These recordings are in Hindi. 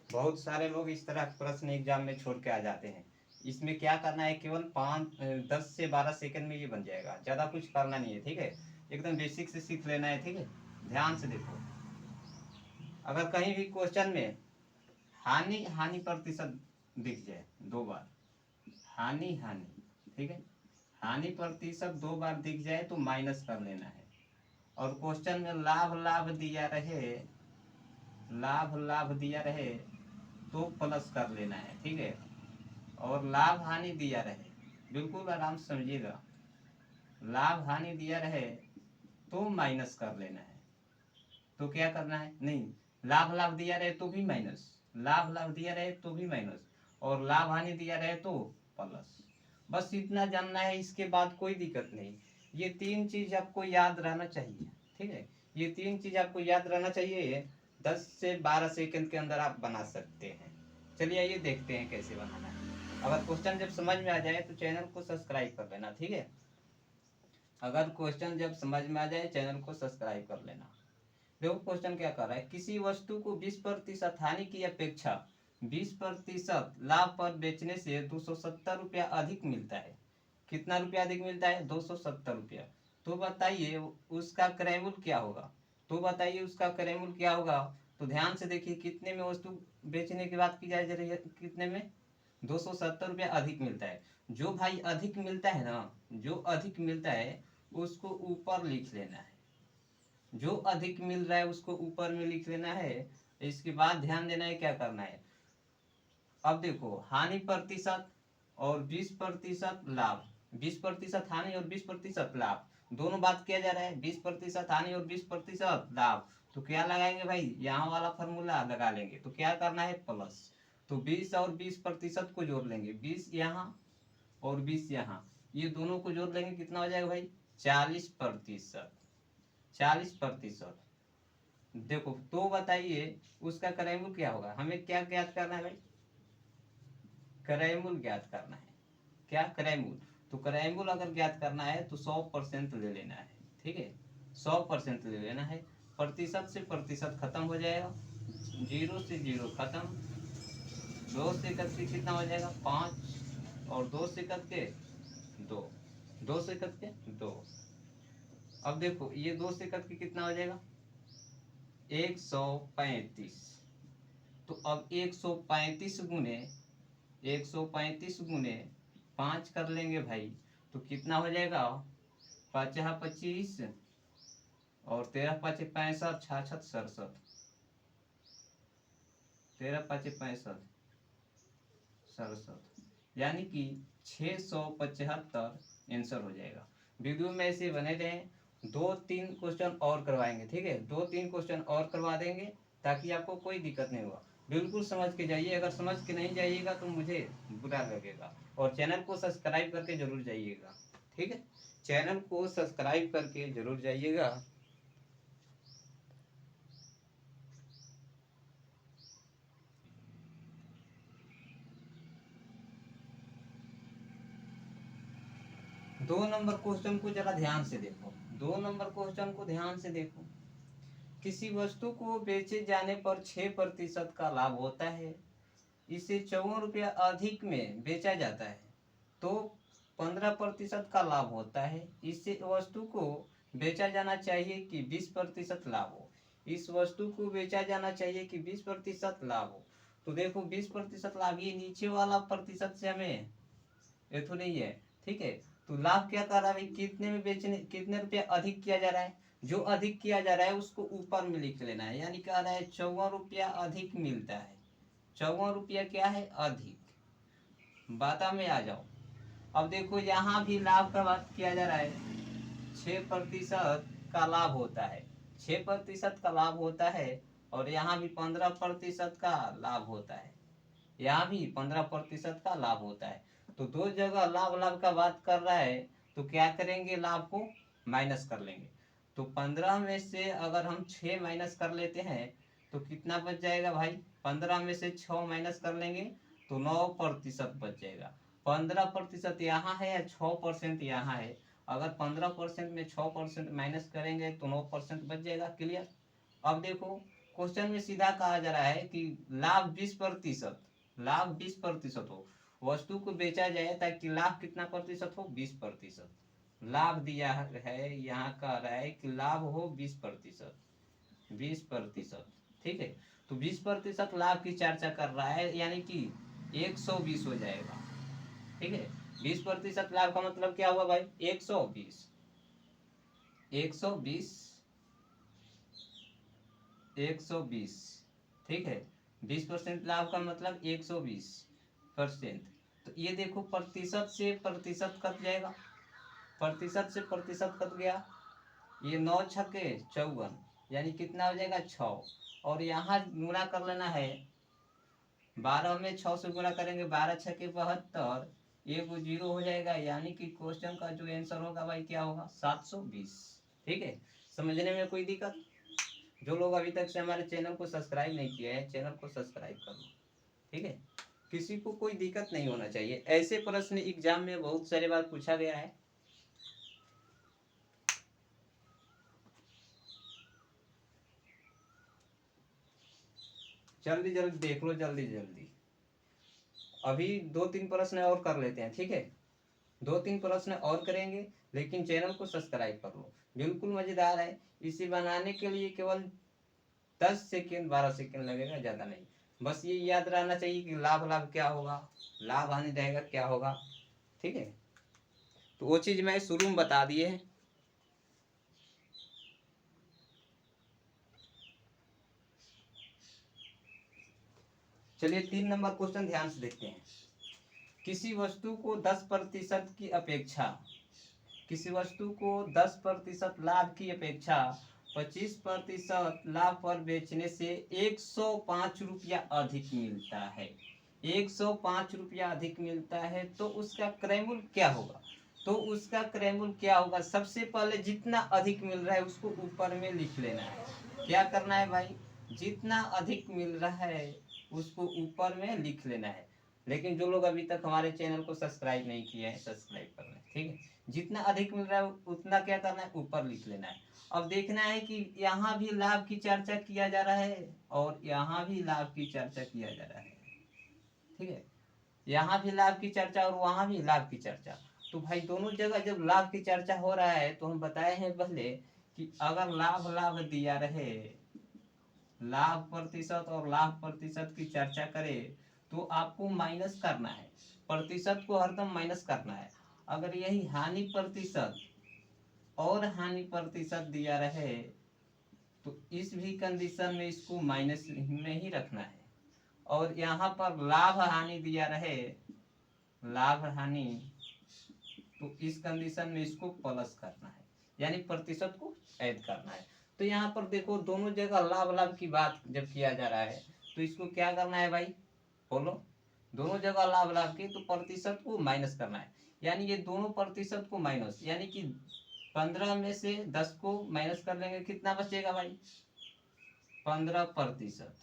बहुत सारे लोग इस तरह प्रश्न एग्जाम में छोड़ के आ जाते हैं। इसमें क्या करना है, केवल 10 से 12 सेकंड में ये बन जाएगा, ज़्यादा कुछ करना नहीं है, ठीक है। एकदम बेसिक से सीख लेना है, ठीक है। ध्यान से देखो, अगर कहीं भी क्वेश्चन में हानि हानि प्रतिशत दिख जाए 2 बार, हानि हानि, ठीक है, हानि प्रतिशत 2 बार दिख जाए तो माइनस कर लेना है। और क्वेश्चन में लाभ लाभ दिया रहे, लाभ लाभ दिया रहे तो प्लस कर लेना है, ठीक है। और लाभ हानि दिया रहे, बिल्कुल आराम से समझिएगा, लाभ हानि दिया रहे तो माइनस कर लेना है। तो क्या करना है, नहीं, लाभ लाभ दिया रहे तो भी माइनस, लाभ लाभ दिया रहे तो भी माइनस, और लाभ हानि दिया रहे तो प्लस। बस इतना जानना है, इसके बाद कोई दिक्कत नहीं। ये 3 चीज आपको याद रहना चाहिए, ठीक है। ये 3 चीज आपको याद रहना चाहिए। 10 से 12 सेकंड के अंदर आप बना सकते हैं। चलिए ये देखते हैं कैसे बनाना है। अगर क्वेश्चन जब समझ में आ जाए तो चैनल को सब्सक्राइब कर लेना, ठीक है। अगर क्वेश्चन जब समझ में आ जाए चैनल को सब्सक्राइब कर लेना। देखो क्वेश्चन क्या कर रहा है, किसी वस्तु को 20% हानि की अपेक्षा 20% लाभ पर बेचने से 270 रुपया अधिक मिलता है। कितना रुपया अधिक मिलता है, 270 रुपया। तो बताइए उसका क्रय मूल्य क्या होगा। तो बताइए उसका क्रय मूल्य क्या होगा। तो ध्यान से देखिए, कितने में वस्तु बेचने की बात की जा रही है, कितने में, 270 रुपया अधिक मिलता है। जो भाई अधिक मिलता है ना, जो अधिक मिलता है उसको ऊपर लिख लेना है। जो अधिक मिल रहा है उसको ऊपर में लिख लेना है। इसके बाद ध्यान देना है क्या करना है। अब देखो, हानि प्रतिशत और 20% लाभ, 20% हानि और 20% लाभ, दोनों बात किया जा रहा है, 20% हानि और 20% लाभ। तो क्या लगाएंगे भाई, यहाँ वाला फॉर्मूला लगा लेंगे। तो क्या करना है, प्लस। तो 20 और 20% को जोड़ लेंगे, 20 यहाँ और 20 यहाँ, ये दोनों को जोड़ लेंगे, कितना हो जाएगा भाई, 40%। 40%। देखो तो बताइए उसका क्रय मूल्य क्या होगा। हमें क्या ज्ञात करना है भाई, क्रय मूल्य ज्ञात करना है। क्या, क्रय मूल्य। तो क्रय मूल्य अगर ज्ञात करना है तो 100% ले लेना है, ठीक है। 100% ले लेना है। प्रतिशत से प्रतिशत खत्म हो जाएगा, 0 से 0 खत्म। 2 से कट के कितना हो जाएगा, 5, और 2 से कट के 2, 2 से कट के 2। अब देखो ये 2 से कट के कितना हो जाएगा, 135। तो अब 135 गुने 5 कर लेंगे भाई। तो कितना हो जाएगा, 5×25, और 13×5 = 65, 66, 13×5 = 65, 67, यानी कि 675 आंसर हो जाएगा। वीडियो में ऐसे बने रहें, 2-3 क्वेश्चन और करवाएंगे, ठीक है। 2-3 क्वेश्चन और करवा देंगे ताकि आपको कोई दिक्कत नहीं होगा। बिल्कुल समझ के जाइए, अगर समझ के नहीं जाइएगा तो मुझे बुरा लगेगा। और चैनल को सब्सक्राइब करके जरूर जाइएगा, ठीक है। चैनल को सब्सक्राइब करके जरूर जाइएगा। 2 नंबर क्वेश्चन को जरा ध्यान से देखो, 2 नंबर क्वेश्चन को ध्यान से देखो। किसी वस्तु को बेचे जाने पर 6% का लाभ होता है, इसे 54 रुपया अधिक में बेचा जाता है तो 15% का लाभ होता है। इससे वस्तु को बेचा जाना चाहिए कि 20% लाभ हो। इस वस्तु को बेचा जाना चाहिए कि 20% लाभ हो। तो देखो 20% लाभ, ये नीचे वाला प्रतिशत से हमें ये तो नहीं है, ठीक है। तो लाभ क्या कर रहा है भाई, कितने में बेचने, कितने रुपया अधिक किया जा रहा है। जो अधिक किया जा रहा है उसको ऊपर में लिख लेना है, यानी कह रहा है 54 रुपया अधिक मिलता है। 54 रुपया क्या है, अधिक। बाता में आ जाओ। अब देखो यहाँ भी लाभ का बात किया जा रहा है, 6% का लाभ होता है, 6% का लाभ होता है। और यहाँ भी 15% का लाभ होता है, यहाँ भी 15% का लाभ होता है। तो दो जगह लाभ लाभ का बात कर रहा है, तो क्या करेंगे, लाभ को माइनस कर लेंगे। तो 15 में से अगर हम 6 माइनस कर लेते हैं तो कितना बच जाएगा भाई, 15 में से 6 माइनस कर लेंगे तो 9% बच जाएगा। 15% यहाँ है या 6% यहाँ है। अगर 15% में 6% माइनस करेंगे तो 9% बच जाएगा। क्लियर। अब देखो क्वेश्चन में सीधा कहा जा रहा है कि लाभ 20%, लाभ 20% हो, वस्तु को बेचा जाए ताकि लाभ कितना प्रतिशत हो, 20%। लाभ दिया है, यहाँ कह रहा है कि लाभ हो 20%, 20%, ठीक है। तो 20% लाभ की चर्चा कर रहा है, यानी कि 120 हो जाएगा, ठीक है। 20% लाभ का मतलब क्या हुआ भाई, 120, 120, 120, ठीक है। 20% लाभ का मतलब 120%। तो ये देखो प्रतिशत से प्रतिशत कट जाएगा, प्रतिशत से प्रतिशत कट गया, ये 9 छक्के 54, यानी कितना हो जाएगा 6, और यहाँ गुणा कर लेना है 12 में 6 से गुणा करेंगे, 12 छक्के 72, ये वो 0 हो जाएगा, यानी कि क्वेश्चन का जो आंसर होगा भाई क्या होगा, 720, ठीक है। समझने में कोई दिक्कत? जो लोग अभी तक से हमारे चैनल को सब्सक्राइब नहीं किए हैं, चैनल को सब्सक्राइब कर लो, ठीक है। किसी को कोई दिक्कत नहीं होना चाहिए। ऐसे प्रश्न एग्जाम में बहुत सारे बार पूछा गया है। जल्दी जल्दी देख लो, जल्दी जल्दी। अभी 2-3 प्रश्न और कर लेते हैं, ठीक है। 2-3 प्रश्न और करेंगे, लेकिन चैनल को सब्सक्राइब कर लो। बिल्कुल मजेदार है। इसे बनाने के लिए केवल 10 सेकेंड 12 सेकेंड लगेगा, ज्यादा नहीं। बस ये याद रहना चाहिए कि लाभ लाभ क्या होगा, लाभ हानि रहेगा क्या होगा, ठीक है। तो वो चीज मैं शुरू में बता दिए है। चलिए 3 नंबर क्वेश्चन ध्यान से देखते हैं। किसी वस्तु को 10% की अपेक्षा, किसी वस्तु को 10% लाभ की अपेक्षा 25% लाभ पर बेचने से 105 रुपया अधिक मिलता है, 105 रुपया अधिक मिलता है, तो उसका क्रय मूल्य क्या होगा? तो उसका क्रय मूल्य क्या होगा? सबसे पहले जितना अधिक मिल रहा है उसको ऊपर में लिख लेना है। क्या करना है भाई, जितना अधिक मिल रहा है उसको ऊपर में लिख लेना है। लेकिन जो लोग अभी तक हमारे चैनल को सब्सक्राइब नहीं किए हैं, सब्सक्राइब कर लें, ठीक है। जितना अधिक मिल रहा है उतना क्या करना है, ऊपर लिख लेना है। अब देखना है कि यहाँ भी लाभ की चर्चा किया जा रहा है और यहाँ भी लाभ की चर्चा किया जा रहा है, ठीक है। यहाँ भी लाभ की चर्चा और वहां भी लाभ की चर्चा। तो भाई दोनों जगह जब लाभ की चर्चा हो रहा है तो हम बताए हैं पहले कि अगर लाभ लाभ दिया रहे, लाभ प्रतिशत और लाभ प्रतिशत की चर्चा करें तो आपको माइनस करना है, प्रतिशत को हरदम माइनस करना है। अगर यही हानि प्रतिशत और हानि प्रतिशत दिया रहे तो इस भी कंडीशन में इसको माइनस में ही रखना है। और यहाँ पर लाभ हानि दिया रहे, लाभ हानि, तो इस कंडीशन में इसको प्लस करना है, यानी प्रतिशत को ऐड करना है। तो यहाँ पर देखो दोनों जगह लाभ लाभ की बात जब किया जा रहा है तो इसको क्या करना है भाई, बोलो। दोनों जगह लाभ लाभ की तो प्रतिशत को माइनस करना है, यानी ये दोनों प्रतिशत को माइनस, यानी कि 15 में से 10 को माइनस कर लेंगे, कितना बचेगा भाई, 15%।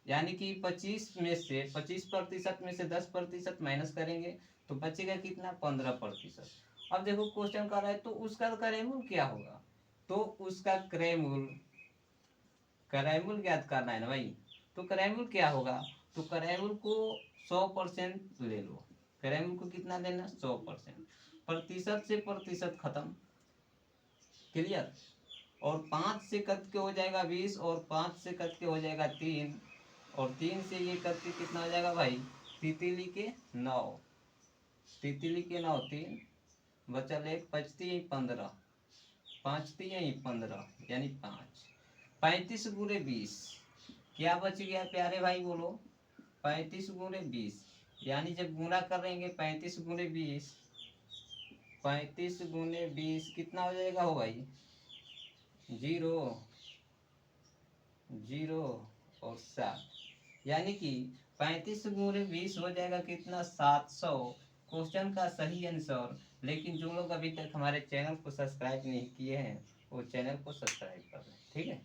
यानी कि 25% में से 10% माइनस करेंगे तो बचेगा कितना, 15%। अब देखो क्वेश्चन कर रहा है तो उसका क्रय मूल्य क्या होगा, तो उसका क्रय मूल्य, क्रय मूल्य ज्ञात करना है ना भाई। तो क्रय मूल्य क्या होगा, तो क्रय मूल्य को 100% ले लो, क्रय मूल्य को कितना लेना, 100%। प्रतिशत से प्रतिशत खत्म, क्लियर। और 5 से कट के हो जाएगा 20, और 5 से कट के हो जाएगा 3, और 3 से ये कट के कितना हो जाएगा भाई, तितली के 9, तितली के 9, 3 बचल 1, बचती है 15, 5 है 15, यानी 5, 35 गुणे 20, क्या बच गया प्यारे भाई बोलो, 35 गुणे 20, यानी जब गुणा करेंगे 35 गुणे 20, 35 गुणे 20 कितना हो जाएगा हो भाई, 0, 0 और 7, यानी कि 35 गुणे 20 हो जाएगा कितना, 700। क्वेश्चन का सही आंसर। लेकिन जो लोग अभी तक हमारे चैनल को सब्सक्राइब नहीं किए हैं वो चैनल को सब्सक्राइब कर लें, ठीक है।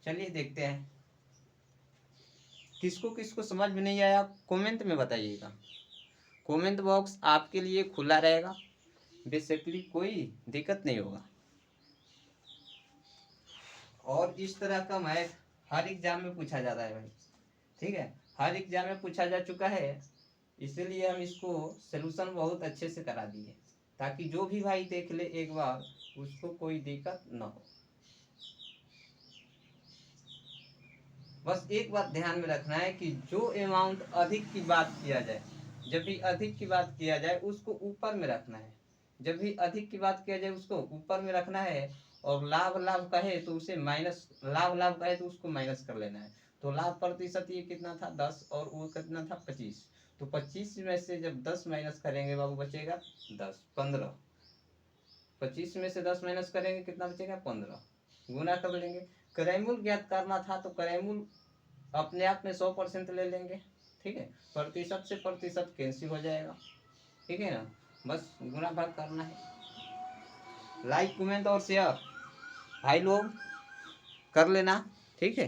चलिए देखते हैं, किसको किसको समझ में नहीं आया कमेंट में बताइएगा। कमेंट बॉक्स आपके लिए खुला रहेगा, बेसिकली कोई दिक्कत नहीं होगा। और इस तरह का मैथ हर एग्जाम में पूछा जाता है भाई, ठीक है, हर एग्जाम में पूछा जा चुका है। इसीलिए हम इसको सोल्यूशन बहुत अच्छे से करा दिए, ताकि जो भी भाई देख ले एक बार उसको कोई दिक्कत न हो। बस एक बात ध्यान में रखना है कि जो अमाउंट अधिक की बात किया जाए, जब भी अधिक की बात किया जाए उसको ऊपर में रखना है, जब भी अधिक की बात किया जाए उसको ऊपर में रखना है। और लाभ लाभ कहे तो उसे माइनस, लाभ लाभ कहे तो उसको माइनस कर लेना है। तो लाभ प्रतिशत ये कितना था 10 और वो कितना था 25। तो 25 में से जब 10 माइनस करेंगे बाबू बचेगा 10, 15। 25 में से 10 माइनस करेंगे कितना बचेगा 15, गुना कर लेंगे। क्रयमूल्य ज्ञात करना था तो क्रयमूल्य अपने आप में 100% ले लेंगे, ठीक है, प्रतिशत से प्रतिशत कैंसिल हो जाएगा, ठीक है ना, बस गुना भाग करना है। लाइक कमेंट और शेयर भाई लोग कर लेना, ठीक है।